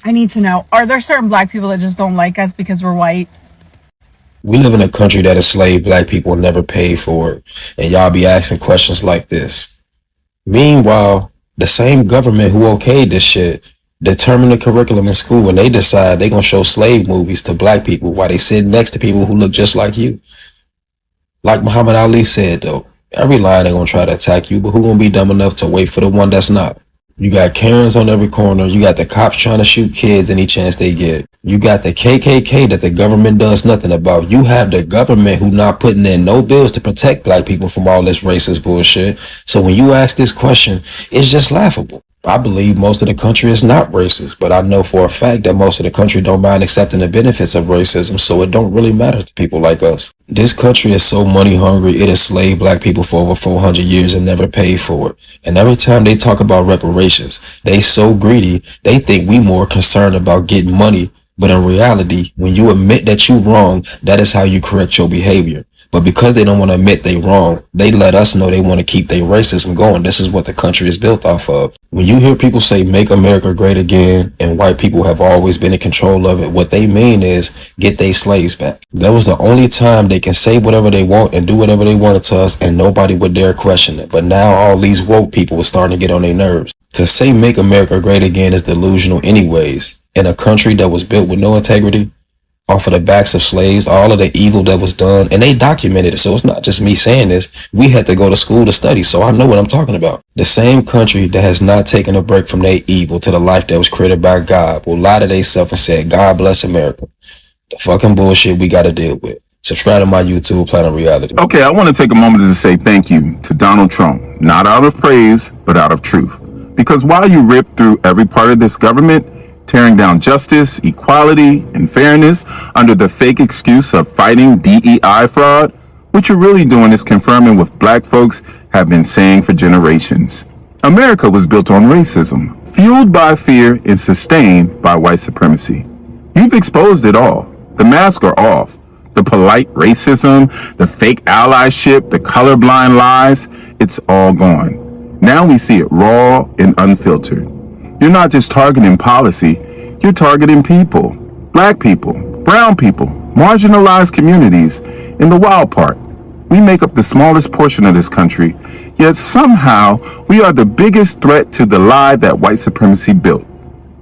I need to know, are there certain black people that just don't like us because we're white? We live in a country that enslaved black people and never paid for it. And y'all be asking questions like this. Meanwhile, the same government who okayed this shit determine the curriculum in school and they decide they gonna show slave movies to black people while they sit next to people who look just like you. Like Muhammad Ali said though, every line they gonna try to attack you, but who gonna be dumb enough to wait for the one that's not? You got Karens on every corner. You got the cops trying to shoot kids any chance they get. You got the KKK that the government does nothing about. You have the government who not putting in no bills to protect black people from all this racist bullshit. So when you ask this question, it's just laughable. I believe most of the country is not racist, but I know for a fact that most of the country don't mind accepting the benefits of racism, so it don't really matter to people like us. This country is so money hungry, it enslaved black people for over 400 years and never paid for it. And every time they talk about reparations, they so greedy, they think we more concerned about getting money. But in reality, when you admit that you wrong, that is how you correct your behavior. But because they don't want to admit they wrong, they let us know they want to keep their racism going. This is what the country is built off of. When you hear people say make America great again and white people have always been in control of it, what they mean is get their slaves back. That was the only time they can say whatever they want and do whatever they wanted to us and nobody would dare question it. But now all these woke people are starting to get on their nerves. To say make America great again is delusional anyways. In a country that was built with no integrity, off of the backs of slaves, all of the evil that was done, and they documented it. So it's not just me saying this. We had to go to school to study, so I know what I'm talking about. The same country that has not taken a break from their evil to the life that was created by God will lie to themselves and say, God bless America. The fucking bullshit we got to deal with. Subscribe to my YouTube, Planet Reality. Okay, I want to take a moment to say thank you to Donald Trump, not out of praise, but out of truth. Because while you rip through every part of this government, tearing down justice, equality, and fairness under the fake excuse of fighting DEI fraud, what you're really doing is confirming what black folks have been saying for generations. America was built on racism, fueled by fear and sustained by white supremacy. You've exposed it all. The masks are off. The polite racism, the fake allyship, the colorblind lies, it's all gone. Now we see it raw and unfiltered. You're not just targeting policy, you're targeting people. Black people, brown people, marginalized communities. In the wild part, we make up the smallest portion of this country, yet somehow we are the biggest threat to the lie that white supremacy built.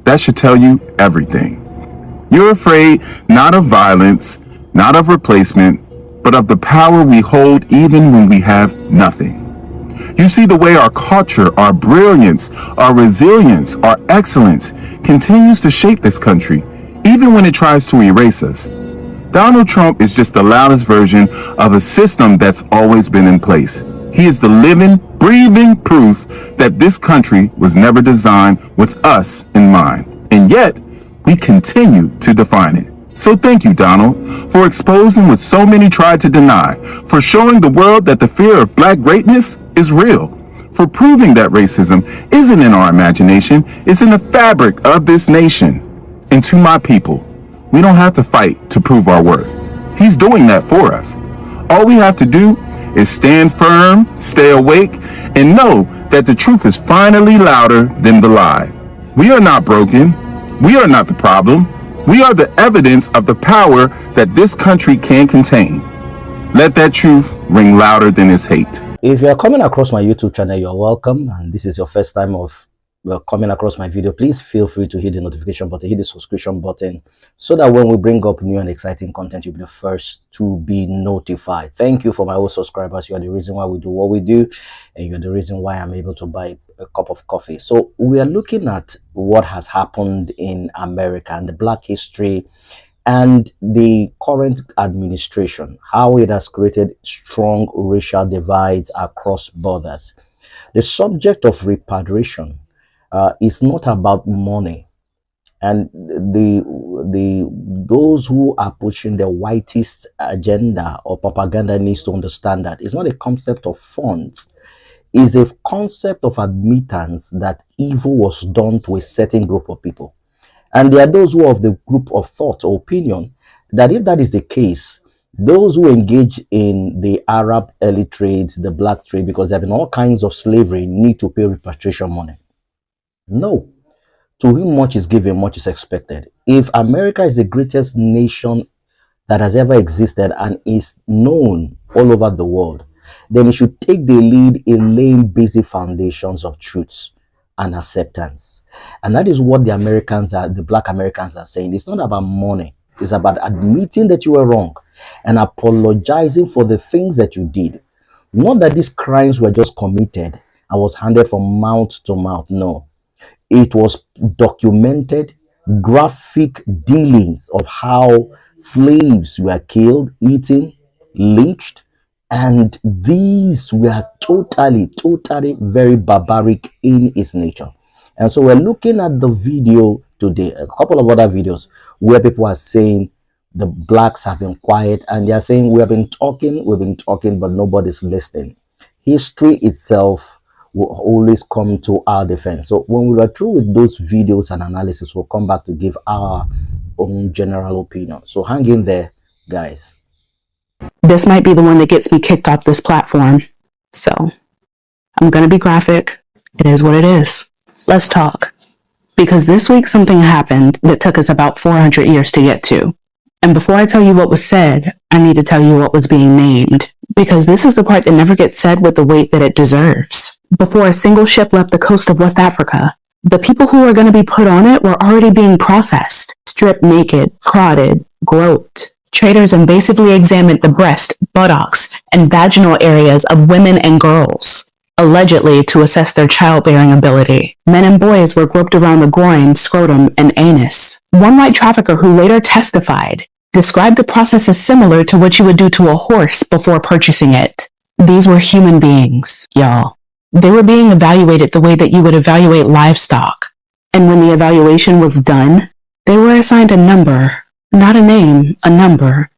That should tell you everything. You're afraid not of violence, not of replacement, but of the power we hold even when we have nothing. You see the way our culture, our brilliance, our resilience, our excellence continues to shape this country, even when it tries to erase us. Donald Trump is just the loudest version of a system that's always been in place. He is the living, breathing proof that this country was never designed with us in mind. And yet, we continue to define it. So thank you, Donald, for exposing what so many tried to deny, for showing the world that the fear of black greatness is real, for proving that racism isn't in our imagination, it's in the fabric of this nation. And to my people, we don't have to fight to prove our worth. He's doing that for us. All we have to do is stand firm, stay awake, and know that the truth is finally louder than the lie. We are not broken. We are not the problem. We are the evidence of the power that this country can contain. Let that truth ring louder than its hate. If you are coming across my YouTube channel, you're welcome. And this is your first time of coming across my video, please feel free to hit the notification button, hit the subscription button, so that when we bring up new and exciting content, you'll be the first to be notified. Thank you for my old subscribers. You are the reason why we do what we do, and you're the reason why I'm able to buy a cup of coffee. So we are looking at what has happened in America and the Black history and the current administration, how it has created strong racial divides across borders. The subject of repatriation is not about money, and those who are pushing the whitest agenda or propaganda needs to understand that it's not a concept of funds. It's a concept of admittance that evil was done to a certain group of people. And there are those who are of the group of thought or opinion that if that is the case, those who engage in the Arab early trade, the black trade, because there have been all kinds of slavery, need to pay repatriation money. No. To whom much is given, much is expected. If America is the greatest nation that has ever existed and is known all over the world, then it should take the lead in laying basic foundations of truths and acceptance. And that is what the Black Americans are saying. It's not about money. It's about admitting that you were wrong and apologizing for the things that you did. Not that these crimes were just committed and was handed from mouth to mouth. No, it was documented, graphic dealings of how slaves were killed, eaten, lynched, and these were totally very barbaric in its nature. And so we're looking at the video today, a couple of other videos where people are saying the blacks have been quiet, and they're saying we've been talking, but nobody's listening. History itself will always come to our defense. So when we are through with those videos and analysis, we'll come back to give our own general opinion. So hang in there, guys. This might be the one that gets me kicked off this platform. So I'm going to be graphic. It is what it is. Let's talk. Because this week something happened that took us about 400 years to get to. And before I tell you what was said, I need to tell you what was being named. Because this is the part that never gets said with the weight that it deserves. Before a single ship left the coast of West Africa, the people who were going to be put on it were already being processed, stripped naked, prodded, groped. Traders invasively examined the breast, buttocks, and vaginal areas of women and girls, allegedly to assess their childbearing ability. Men and boys were groped around the groin, scrotum, and anus. One white trafficker who later testified described the process as similar to what you would do to a horse before purchasing it. These were human beings, y'all. They were being evaluated the way that you would evaluate livestock. And when the evaluation was done, they were assigned a number, not a name, a number,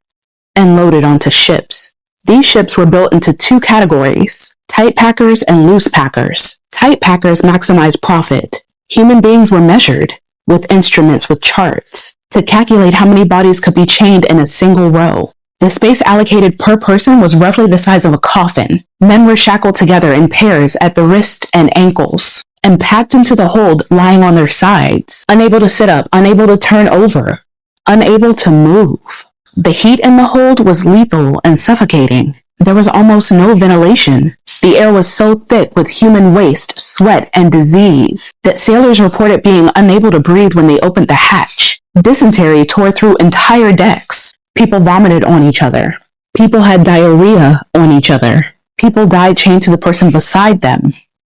and loaded onto ships. These ships were built into two categories, tight packers and loose packers. Tight packers maximized profit. Human beings were measured with instruments with charts to calculate how many bodies could be chained in a single row. The space allocated per person was roughly the size of a coffin. Men were shackled together in pairs at the wrists and ankles and packed into the hold lying on their sides, unable to sit up, unable to turn over, unable to move. The heat in the hold was lethal and suffocating. There was almost no ventilation. The air was so thick with human waste, sweat, and disease that sailors reported being unable to breathe when they opened the hatch. Dysentery tore through entire decks. People vomited on each other. People had diarrhea on each other. People died chained to the person beside them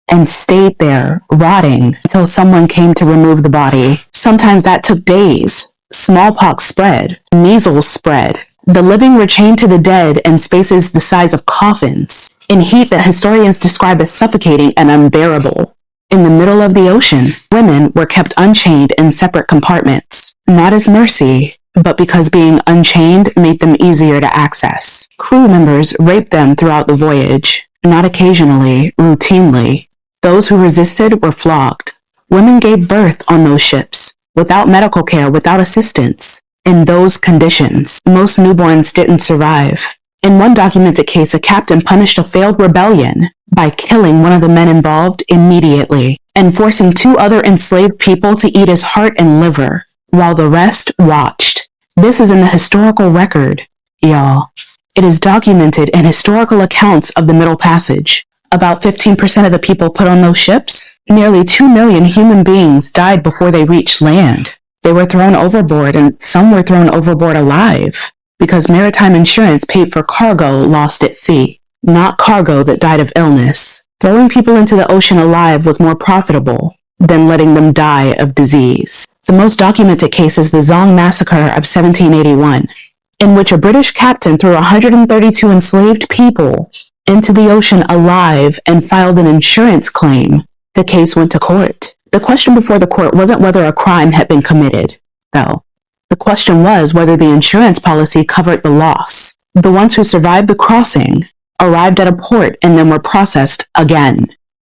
and stayed there, rotting, until someone came to remove the body. Sometimes that took days. Smallpox spread. Measles spread. The living were chained to the dead in spaces the size of coffins, in heat that historians describe as suffocating and unbearable. In the middle of the ocean, women were kept unchained in separate compartments, not as mercy, but because being unchained made them easier to access. Crew members raped them throughout the voyage, not occasionally, routinely. Those who resisted were flogged. Women gave birth on those ships, without medical care, without assistance. In those conditions, most newborns didn't survive. In one documented case, a captain punished a failed rebellion by killing one of the men involved immediately and forcing two other enslaved people to eat his heart and liver, while the rest watched. This is in the historical record, y'all. It is documented in historical accounts of the Middle Passage. About 15% of the people put on those ships, nearly 2 million human beings died before they reached land. They were thrown overboard, and some were thrown overboard alive, because maritime insurance paid for cargo lost at sea, not cargo that died of illness. Throwing people into the ocean alive was more profitable than letting them die of disease. The most documented case is the Zong Massacre of 1781, in which a British captain threw 132 enslaved people into the ocean alive and filed an insurance claim. The case went to court. The question before the court wasn't whether a crime had been committed, though. The question was whether the insurance policy covered the loss. The ones who survived the crossing arrived at a port and then were processed again.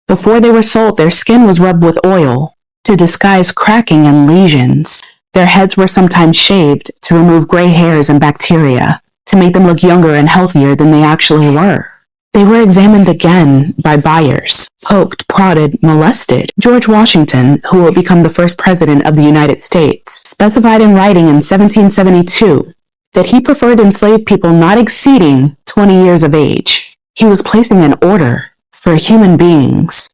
Before they were sold, their skin was rubbed with oil to disguise cracking and lesions. Their heads were sometimes shaved to remove gray hairs and bacteria, to make them look younger and healthier than they actually were. They were examined again by buyers, poked, prodded, molested. George Washington, who will become the first president of the United States, specified in writing in 1772 that he preferred enslaved people not exceeding 20 years of age. He was placing an order for human beings,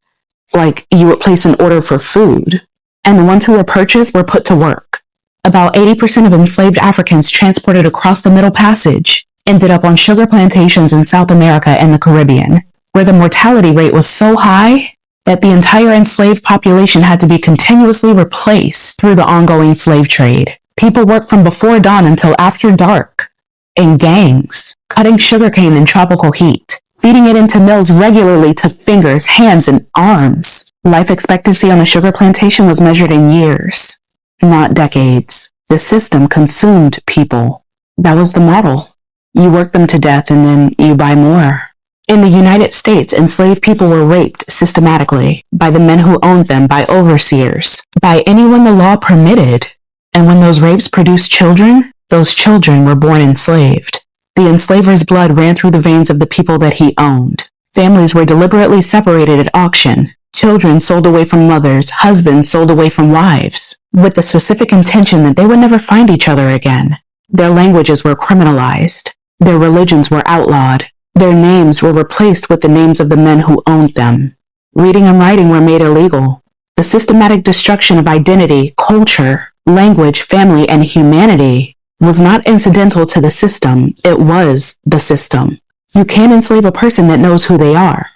like you would place an order for food, and the ones who were purchased were put to work. About 80% of enslaved Africans transported across the Middle Passage ended up on sugar plantations in South America and the Caribbean, where the mortality rate was so high that the entire enslaved population had to be continuously replaced through the ongoing slave trade. People worked from before dawn until after dark, in gangs, cutting sugarcane in tropical heat, feeding it into mills regularly to fingers, hands, and arms. Life expectancy on a sugar plantation was measured in years, not decades. The system consumed people. That was the model. You work them to death and then you buy more. In the United States, enslaved people were raped systematically by the men who owned them, by overseers, by anyone the law permitted. And when those rapes produced children, those children were born enslaved. The enslaver's blood ran through the veins of the people that he owned. Families were deliberately separated at auction. Children sold away from mothers, husbands sold away from wives, with the specific intention that they would never find each other again. Their languages were criminalized. Their religions were outlawed. Their names were replaced with the names of the men who owned them. Reading and writing were made illegal. The systematic destruction of identity, culture, language, family, and humanity was not incidental to the system. It was the system. You can't enslave a person that knows who they are.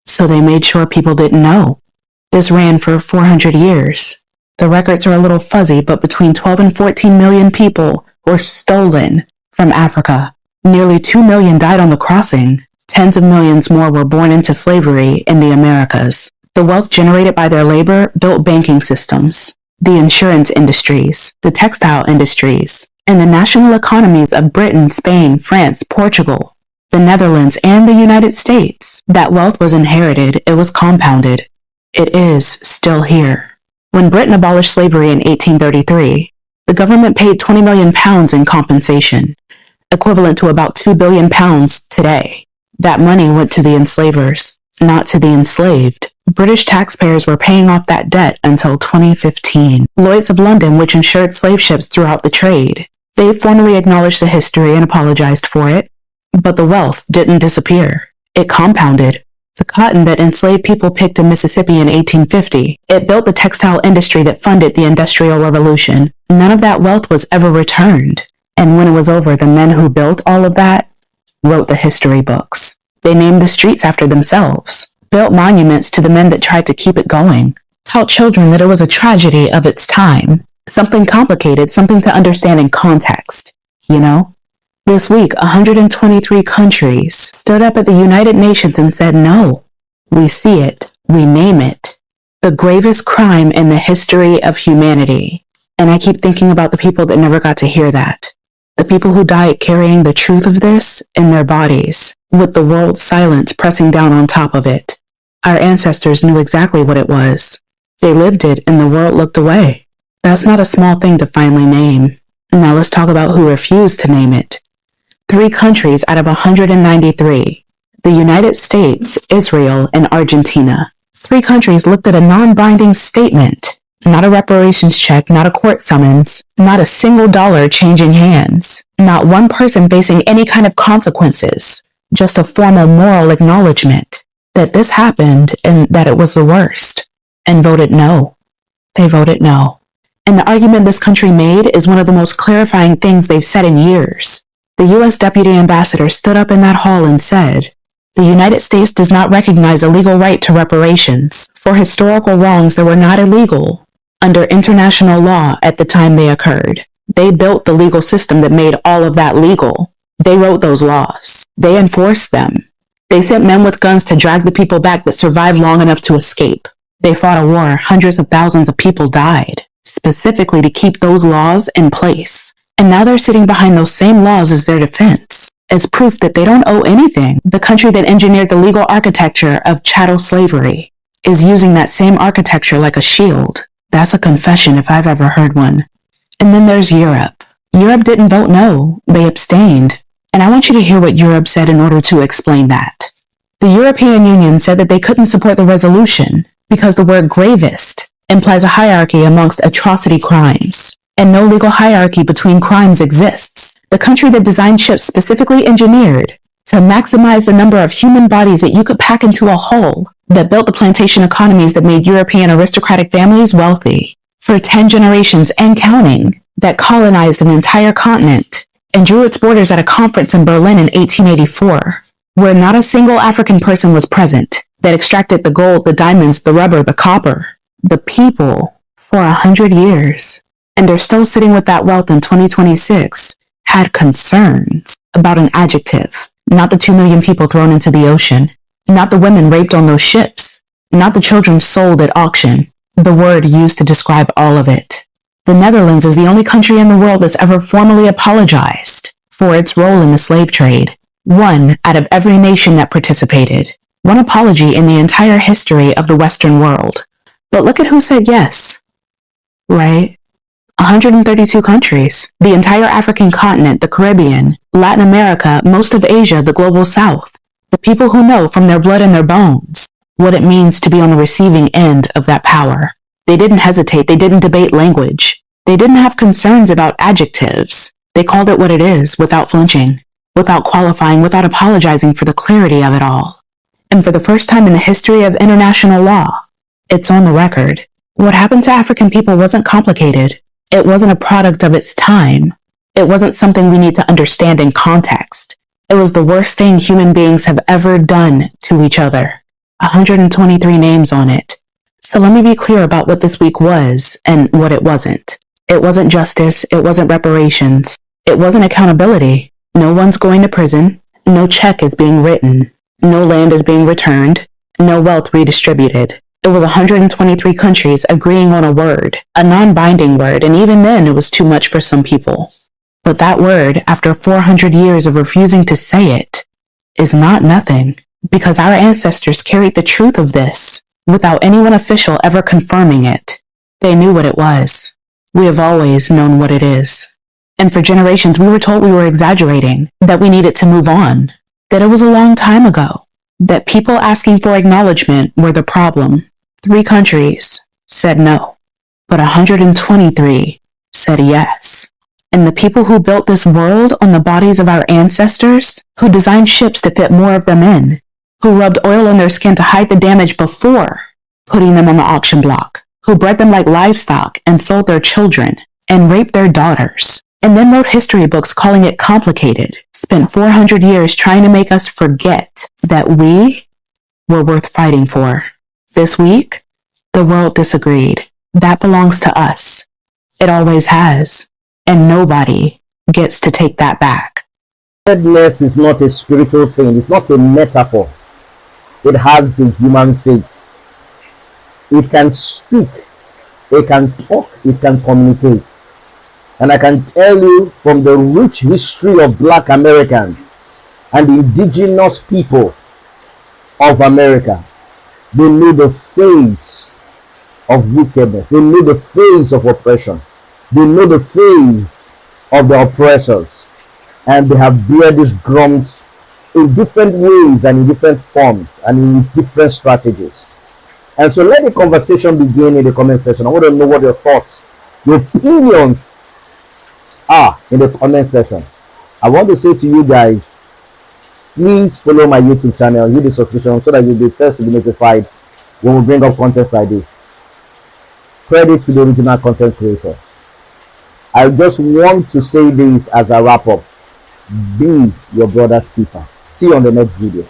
So they made sure people didn't know. This ran for 400 years. The records are a little fuzzy, but between 12 and 14 million people were stolen from Africa. Nearly 2 million died on the crossing. Tens of millions more were born into slavery in the Americas. The wealth generated by their labor built banking systems, the insurance industries, the textile industries, and the national economies of Britain, Spain, France, Portugal, the Netherlands, and the United States. That wealth was inherited. It was compounded. It is still here. When Britain abolished slavery in 1833, the government paid £20 million in compensation, equivalent to about £2 billion today. That money went to the enslavers, not to the enslaved. British taxpayers were paying off that debt until 2015. Lloyd's of London, which insured slave ships throughout the trade, they formally acknowledged the history and apologized for it. But the wealth didn't disappear. It compounded. The cotton that enslaved people picked in Mississippi in 1850, it built the textile industry that funded the Industrial Revolution. None of that wealth was ever returned. And when it was over, the men who built all of that wrote the history books. They named the streets after themselves, built monuments to the men that tried to keep it going, taught children that it was a tragedy of its time, something complicated, something to understand in context, you know? This week, 123 countries stood up at the United Nations and said, no, we see it, we name it, the gravest crime in the history of humanity. And I keep thinking about the people that never got to hear that. The people who died carrying the truth of this in their bodies, with the world's silence pressing down on top of it. Our ancestors knew exactly what it was. They lived it and the world looked away. That's not a small thing to finally name. Now let's talk about who refused to name it. 3 countries out of 193, the United States, Israel, and Argentina. 3 countries looked at a non-binding statement, not a reparations check, not a court summons, not a single dollar changing hands, not one person facing any kind of consequences, just a formal moral acknowledgement that this happened and that it was the worst, and voted no. They voted no. And the argument this country made is one of the most clarifying things they've said in years. The U.S. Deputy Ambassador stood up in that hall and said, "The United States does not recognize a legal right to reparations for historical wrongs that were not illegal under international law at the time they occurred. They built the legal system that made all of that legal. They wrote those laws. They enforced them. They sent men with guns to drag the people back that survived long enough to escape. They fought a war. Hundreds of thousands of people died, specifically to keep those laws in place. And now they're sitting behind those same laws as their defense, as proof that they don't owe anything. The country that engineered the legal architecture of chattel slavery is using that same architecture like a shield. That's a confession if I've ever heard one." And then there's Europe. Europe didn't vote no, they abstained. And I want you to hear what Europe said in order to explain that. The European Union said that they couldn't support the resolution because the word gravest implies a hierarchy amongst atrocity crimes, and no legal hierarchy between crimes exists. The country that designed ships specifically engineered to maximize the number of human bodies that you could pack into a hull, that built the plantation economies that made European aristocratic families wealthy for 10 generations and counting, that colonized an entire continent and drew its borders at a conference in Berlin in 1884, where not a single African person was present, that extracted the gold, the diamonds, the rubber, the copper, the people for 100 years, and are still sitting with that wealth in 2026, had concerns about an adjective, not the 2 million people thrown into the ocean, not the women raped on those ships, not the children sold at auction, the word used to describe all of it. The Netherlands is the only country in the world that's ever formally apologized for its role in the slave trade. One out of every nation that participated. One apology in the entire history of the Western world. But look at who said yes. Right? 132 countries. The entire African continent, the Caribbean, Latin America, most of Asia, the global south. The people who know from their blood and their bones what it means to be on the receiving end of that power. They didn't hesitate. They didn't debate language. They didn't have concerns about adjectives. They called it what it is without flinching, without qualifying, without apologizing for the clarity of it all. And for the first time in the history of international law, it's on the record. What happened to African people wasn't complicated. It wasn't a product of its time. It wasn't something we need to understand in context. It was the worst thing human beings have ever done to each other. 123 names on it. So let me be clear about what this week was and what it wasn't. It wasn't justice. It wasn't reparations. It wasn't accountability. No one's going to prison. No check is being written. No land is being returned. No wealth redistributed. It was 123 countries agreeing on a word, a non-binding word, and even then it was too much for some people. But that word, after 400 years of refusing to say it, is not nothing, because our ancestors carried the truth of this without anyone official ever confirming it. They knew what it was. We have always known what it is. And for generations we were told we were exaggerating, that we needed to move on, that it was a long time ago, that people asking for acknowledgement were the problem. 3 countries said no, but 123 said yes. And the people who built this world on the bodies of our ancestors, who designed ships to fit more of them in, who rubbed oil on their skin to hide the damage before putting them on the auction block, who bred them like livestock and sold their children and raped their daughters, and then wrote history books calling it complicated, spent 400 years trying to make us forget that we were worth fighting for. This week, the world disagreed. That belongs to us. It always has. And nobody gets to take that back. Sadness is not a spiritual thing. It's not a metaphor. It has a human face. It can speak. It can talk. It can communicate. And I can tell you from the rich history of Black Americans and the indigenous people of America, they know the face of wickedness. They know the face of oppression. They know the face of the oppressors. And they have bear this ground in different ways and in different forms and in different strategies. And so let the conversation begin in the comment section. I want to know what your thoughts, your opinions are in the comment section. I want to say to you guys, please follow my YouTube channel, hit the subscription so that you'll be first to be notified when we bring up content like this. Credit to the original content creator. I just want to say this as a wrap up. Be your brother's keeper. See you on the next video.